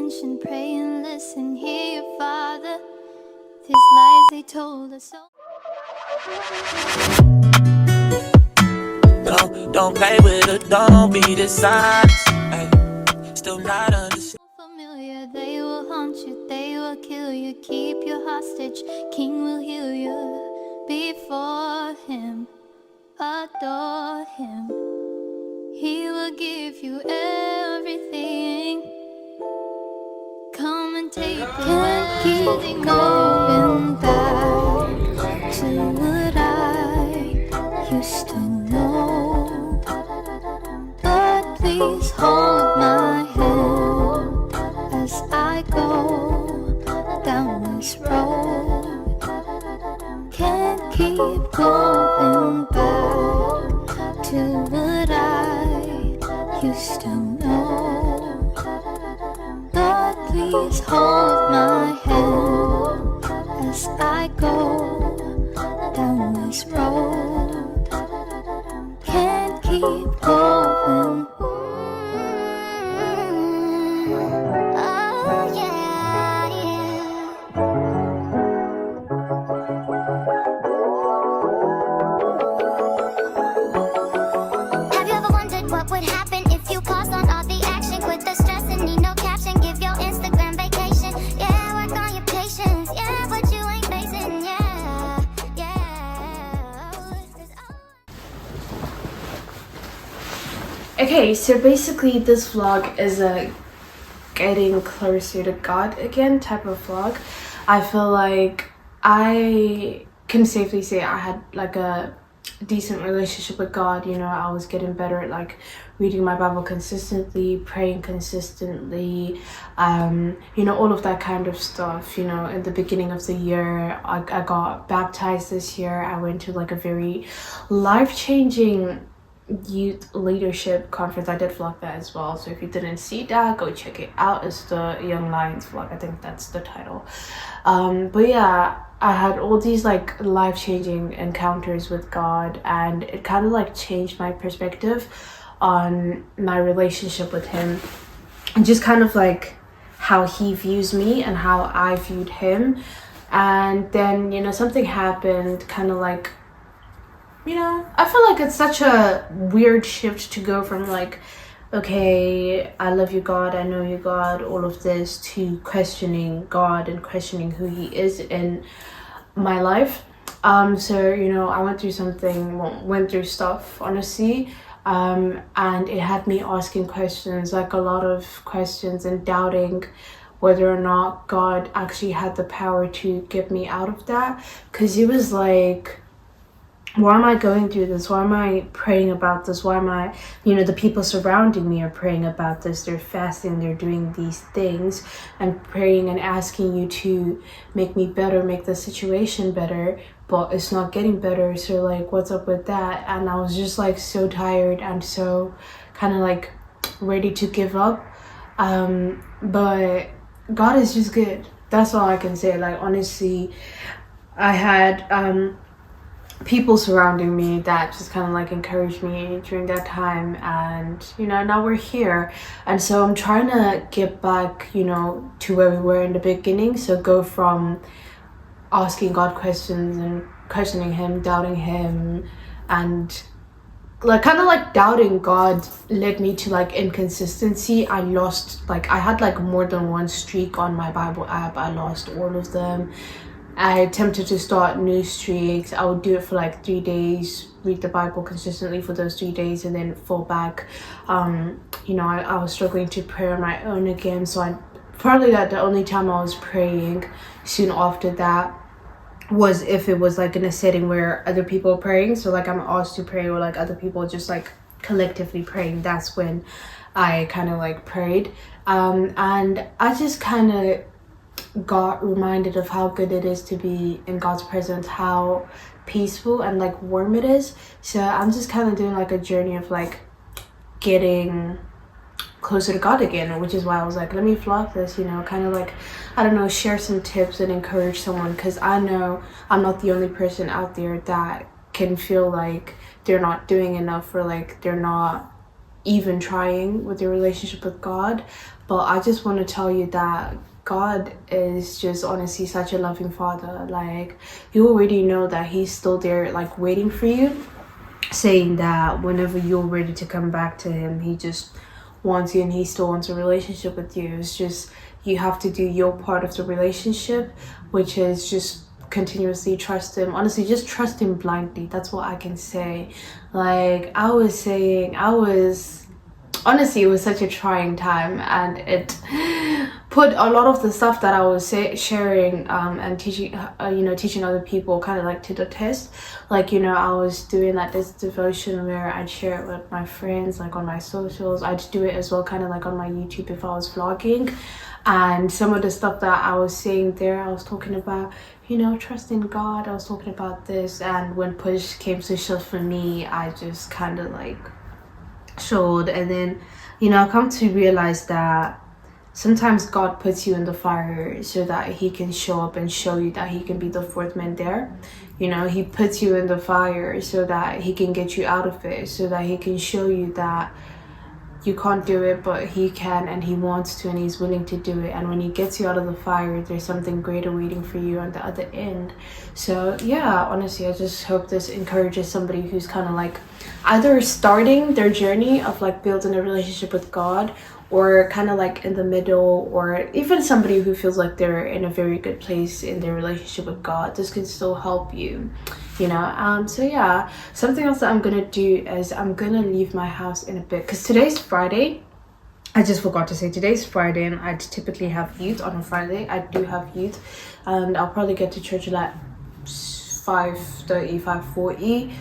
attention, pray and listen, hear your Father. These lies they told us. Don't play with it, don't be dishonest. Ay, still not understand. Familiar, they will haunt you, they will kill you, keep you hostage. King will heal you before him, adore him. He will give you everything. Come and take it. Can't keep going back to what I used to know. But please hold my hand as I go down this road. Can't keep going back to what I used to know. But please hold my hand as I go down this road. Can't keep going. Oh yeah, yeah. Have you ever wondered what would happen if you paused on all the action? Quit the stress and need no caption. Give your Instagram vacation. Yeah, work on your patience. Yeah, but you ain't facing. Yeah, yeah. Okay, so basically this vlog is a getting closer to God again type of vlog. I feel like I can safely say I had like a decent relationship with God. You know, I was getting better at like reading my Bible consistently, praying consistently, you know, all of that kind of stuff. You know, in the beginning of the year, I got baptized this year. I went to like a very life-changing youth leadership conference. I did vlog that as well, so if you didn't see that, go check it out. It's the Young Lions vlog, I think that's the title. But yeah, I had all these like life-changing encounters with God, and it kind of like changed my perspective on my relationship with him, and just kind of like how he views me and how I viewed him. And then, you know, something happened, kind of like, you know, I feel like it's such a weird shift to go from like, okay, I love you, God, I know you, God, all of this, to questioning God and questioning who he is in my life. So, you know, I went through stuff, honestly, and it had me asking questions, like a lot of questions, and doubting whether or not God actually had the power to get me out of that. Because it was like, why am I going through this? Why am I praying about this? Why am I, you know, the people surrounding me are praying about this. They're fasting, they're doing these things and praying and asking you to make me better, make the situation better, but it's not getting better. So like, what's up with that? And I was just like so tired and so kind of like ready to give up. But God is just good. That's all I can say. Like, honestly, I had people surrounding me that just kind of like encouraged me during that time, and you know, now we're here. And so I'm trying to get back, you know, to where we were in the beginning. So go from asking God questions and questioning him, doubting him, and like kind of like doubting God led me to like inconsistency. I had like more than one streak on my Bible app. I lost all of them. I attempted to start new streaks. I would do it for like 3 days, read the Bible consistently for those 3 days, and then fall back. You know, I was struggling to pray on my own again. So probably that the only time I was praying soon after that was if it was like in a setting where other people are praying. So like I'm asked to pray, or like other people just like collectively praying. That's when I kind of like prayed. And I just kind of got reminded of how good it is to be in God's presence, how peaceful and like warm it is. So I'm just kind of doing like a journey of like getting closer to God again, which is why I was like, let me vlog this, you know, kind of like, I don't know, share some tips and encourage someone, because I know I'm not the only person out there that can feel like they're not doing enough, or like they're not even trying with your relationship with God. But I just want to tell you that God is just honestly such a loving father. Like, you already know that he's still there, like waiting for you, saying that whenever you're ready to come back to him, he just wants you and he still wants a relationship with you. It's just you have to do your part of the relationship, which is just continuously trust him. Honestly, just trust him blindly. That's what I can say. Like I was honestly, it was such a trying time, and it put a lot of the stuff that I was sharing and teaching teaching other people kind of like to the test. Like, you know, I was doing like this devotion where I'd share it with my friends, like on my socials. I'd do it as well kind of like on my YouTube if I was vlogging. And some of the stuff that I was saying there, I was talking about, you know, trust in God. I was talking about this, and when push came to shove for me, I just kind of like showed. And then, you know, I come to realize that sometimes God puts you in the fire so that he can show up and show you that he can be the fourth man there. You know, he puts you in the fire so that he can get you out of it, so that he can show you that you can't do it, but he can, and he wants to, and he's willing to do it. And when he gets you out of the fire, there's something greater waiting for you on the other end. So yeah, honestly, I just hope this encourages somebody who's kind of like either starting their journey of like building a relationship with God, or kind of like in the middle, or even somebody who feels like they're in a very good place in their relationship with God. This can still help you, you know. So yeah, something else that I'm gonna do is I'm gonna leave my house in a bit, because today's Friday. I just forgot to say today's Friday, and I typically have youth on a Friday. I do have youth, and I'll probably get to church at like 5:30, 5:40.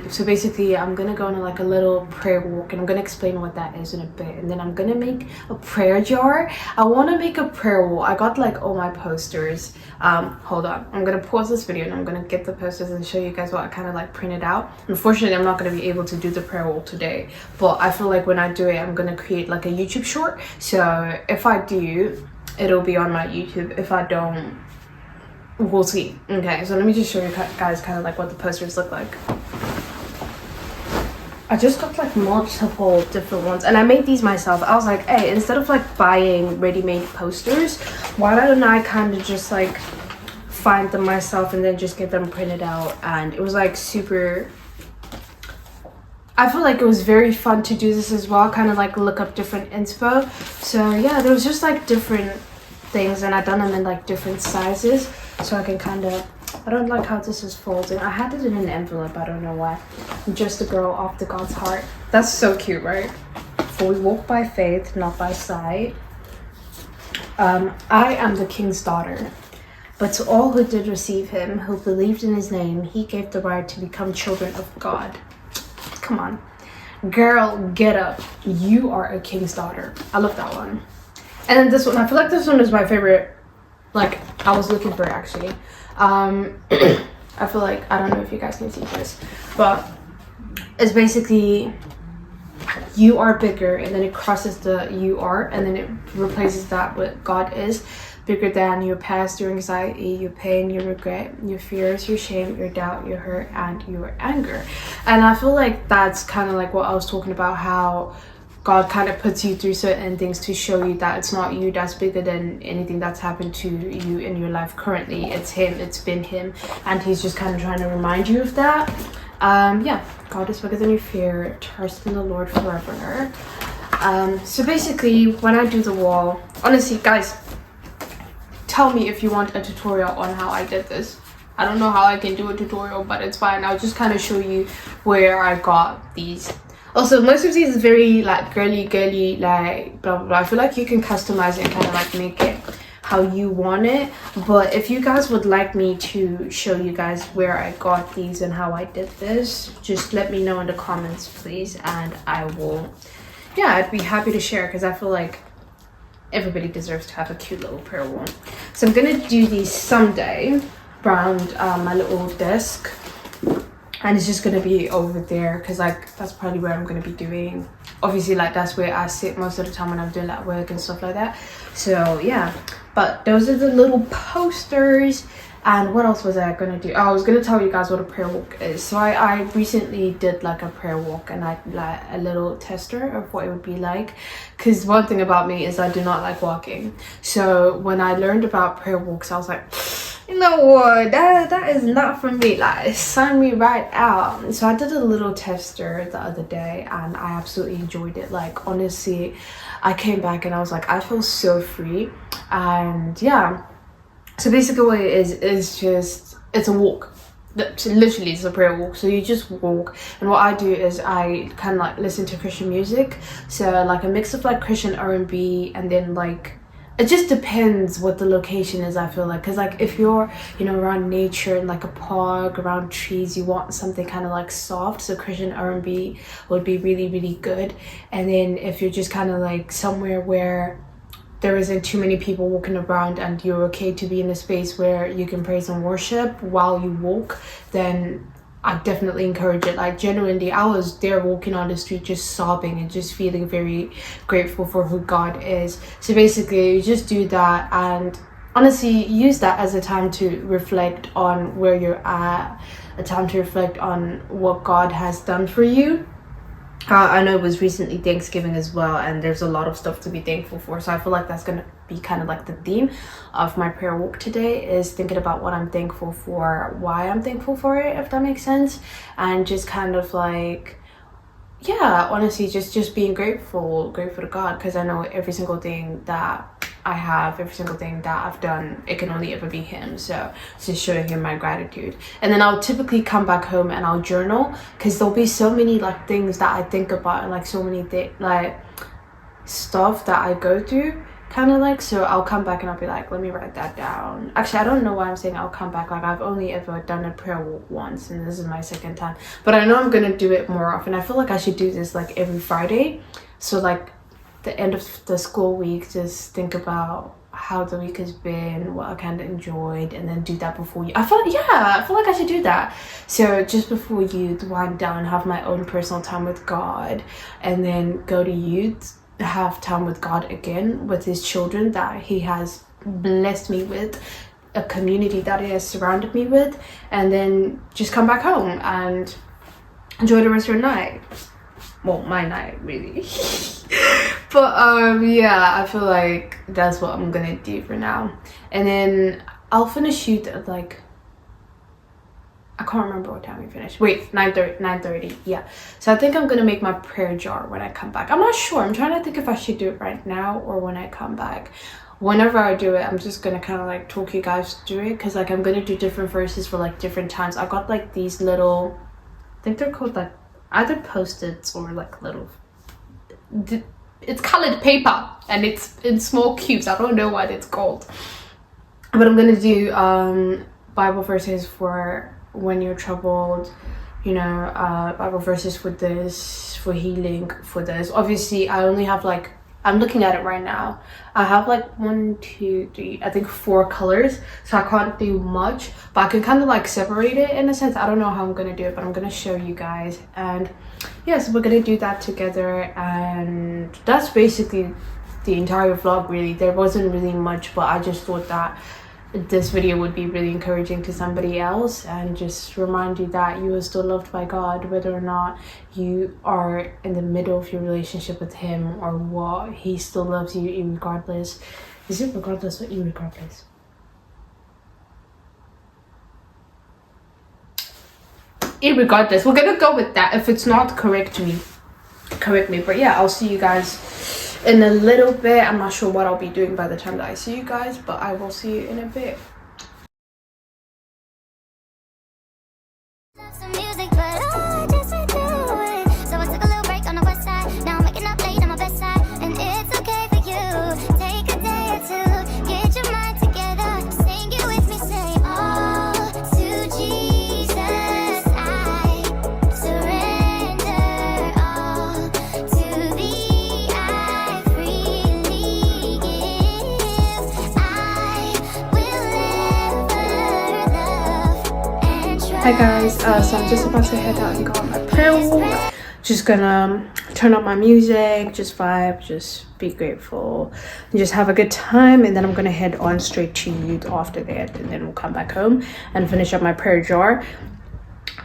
So basically I'm gonna go on like a little prayer walk, and I'm gonna explain what that is in a bit, and then I'm gonna make a prayer jar. I want to make a prayer wall. I got like all my posters. Hold on, I'm gonna pause this video and I'm gonna get the posters and show you guys what I kind of like printed out. Unfortunately, I'm not gonna be able to do the prayer wall today, but I feel like when I do it, I'm gonna create like a YouTube short. So if I do, it'll be on my YouTube. If I don't, we'll see. Okay, so let me just show you guys kind of like what the posters look like. I just got like multiple different ones, and I made these myself. I was like, hey, instead of like buying ready-made posters, why don't I kind of just like find them myself and then just get them printed out? And it was like super, I feel like it was very fun to do this as well, kind of like look up different inspo. So yeah, there was just like different things, and I done them in like different sizes, so I can kind of, I don't like how this is folding. I had it in an envelope, I don't know why. I'm just a girl after God's heart. That's so cute, right? For we walk by faith, not by sight. I am the king's daughter, but to all who did receive him, who believed in his name, he gave the right to become children of God. Come on, girl, get up. You are a king's daughter. I love that one. And then this one, I feel like this one is my favorite. Like, I was looking for it actually. I feel like, I don't know if you guys can see this, but it's basically you are bigger, and then it crosses the you are, and then it replaces that with God is bigger than your past, your anxiety, your pain, your regret, your fears, your shame, your doubt, your hurt, and your anger. And I feel like that's kind of like what I was talking about, how God kind of puts you through certain things to show you that it's not you that's bigger than anything that's happened to you in your life currently. It's him, it's been him, and he's just kind of trying to remind you of that. Yeah, God is bigger than your fear. Trust in the Lord forever. So basically, when I do the wall, honestly, guys, tell me if you want a tutorial on how I did this. I don't know how I can do a tutorial, but it's fine. I'll just kind of show you where I got these. Also, most of these is very like girly, like blah blah blah. I feel like you can customize it and kind of like make it how you want it. But if you guys would like me to show you guys where I got these and how I did this, just let me know in the comments, please, and I will, yeah, I'd be happy to share, because I feel like everybody deserves to have a cute little prayer wall. So I'm gonna do these someday around my little desk. and it's just gonna be over there because like that's probably where I'm gonna be doing, obviously like that's where I sit most of the time when I'm doing like work and stuff like that. So yeah, but those are the little posters. And what else was I gonna do? Oh, I was gonna tell you guys what a prayer walk is. So I recently did like a prayer walk, and I like a little tester of what it would be like, because one thing about me is I do not like walking. So when I learned about prayer walks, I was like, you know what, that is not for me, like sign me right out. So I did a little tester the other day, and I absolutely enjoyed it. Like honestly, I came back and I was like, I feel so free. And yeah, so basically what it is just, it's a walk. So literally it's a prayer walk. So you just walk, and what I do is I kind of like listen to Christian music, so like a mix of like Christian R&B, and then like it just depends what the location is, I feel like, because like if you're, you know, around nature and like a park around trees, you want something kind of like soft, so Christian R&B would be really, really good. And then if you're just kind of like somewhere where there isn't too many people walking around and you're okay to be in a space where you can praise and worship while you walk, then I definitely encourage it. Like genuinely, I was there walking on the street just sobbing and just feeling very grateful for who God is. So basically you just do that, and honestly use that as a time to reflect on where you're at, a time to reflect on what God has done for you. I know it was recently Thanksgiving as well, and there's a lot of stuff to be thankful for. So I feel like that's gonna be kind of like the theme of my prayer walk today, is thinking about what I'm thankful for, why I'm thankful for it, if that makes sense, and just kind of like, yeah, honestly just being grateful to God, because I know every single thing that I have, every single thing that I've done, it can only ever be him. So just showing him my gratitude. And then I'll typically come back home and I'll journal, because there'll be so many like things that I think about, and like so many like stuff that I go through, kind of like. So I'll come back and I'll be like, let me write that down. Actually, I don't know why I'm saying I'll come back. Like I've only ever done a prayer walk once, and this is my second time, but I know I'm gonna do it more often. I feel like I should do this like every Friday. So like the end of the school week, just think about how the week has been, what I kind of enjoyed, and then do that before you. I feel like I should do that. So just before you wind down, have my own personal time with God, and then go to youth, have time with God again, with his children that he has blessed me with, a community that he has surrounded me with, and then just come back home and enjoy the rest of your night. Well, my night really. But yeah, I feel like that's what I'm gonna do for now. And then I'll finish shoot at like, I can't remember what time we finished. Wait, 9:30, yeah. So I think I'm gonna make my prayer jar when I come back. I'm not sure. I'm trying to think if I should do it right now or when I come back. Whenever I do it, I'm just gonna kind of like talk you guys through it, because like I'm gonna do different verses for like different times. I got like these little, I think they're called like either post-its or like little, it's colored paper, and it's in small cubes. I don't know what it's called, but I'm gonna do Bible verses for when you're troubled, you know, Bible verses for this, for healing, for this. Obviously I only have like, I'm looking at it right now, I have like 1, 2, 3, I think 4 colors, so I can't do much, but I can kind of like separate it in a sense. I don't know how I'm gonna do it, but I'm gonna show you guys. And yeah, so we're gonna do that together, and that's basically the entire vlog really. There wasn't really much, but I just thought that this video would be really encouraging to somebody else, and just remind you that you are still loved by God, whether or not you are in the middle of your relationship with him or what. He still loves you regardless. Is it regardless or irregardless? Irregardless. We're gonna go with that. If it's not, correct me. But yeah, I'll see you guys in a little bit. I'm not sure what I'll be doing by the time that I see you guys, but I will see you in a bit. Some music, but I just went through it. So I took a little break on the west side. Now I'm waking up late on my best side. And it's okay for you. Take a day or two. Get your mind together. Sing it with me. Say, all to Jesus I surrender. All to thee I freely give. I will Hi guys, so I'm just about to head out and go on my prayer walk. Just gonna turn up my music, just vibe, just be grateful, and just have a good time. And then I'm gonna head on straight to youth after that, and then we'll come back home and finish up my prayer jar.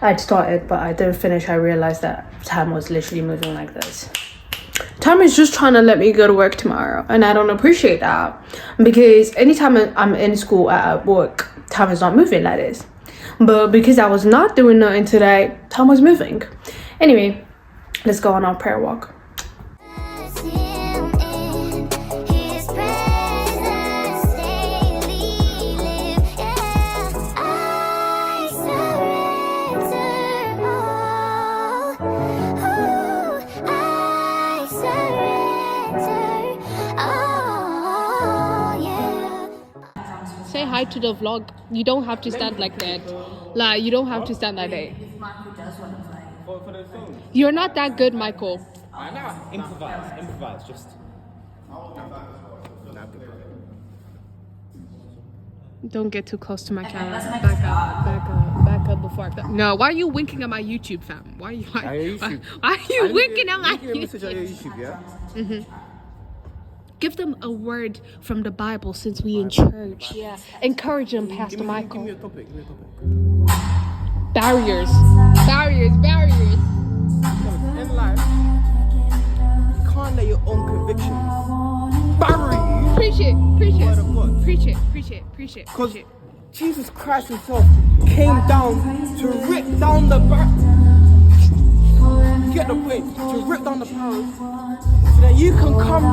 I'd started, but I didn't finish. I realized that time was literally moving like this. Time is just trying to let me go to work tomorrow, and I don't appreciate that, because anytime I'm in school at work, time is not moving like this. But because I was not doing nothing today, time was moving. Anyway, let's go on our prayer walk. Say hi to the vlog. You don't have to stand like that. Like, you don't have to stand like that. You're not that good, Michael. I know. Improvise. Just. Don't get too close to my camera. Back up before I go. No, why are you winking at my YouTube, fam? Why are you winking at my YouTube? Yeah? Give them a word from the Bible since we in church. Yeah. Encourage them, Pastor Michael. Give me a topic. Barriers. In life, you can't let your own convictions bury you. Preach it. Word of God. Preach it. Because Jesus Christ himself came down to rip down the get the point, to rip down the pounds so that you can come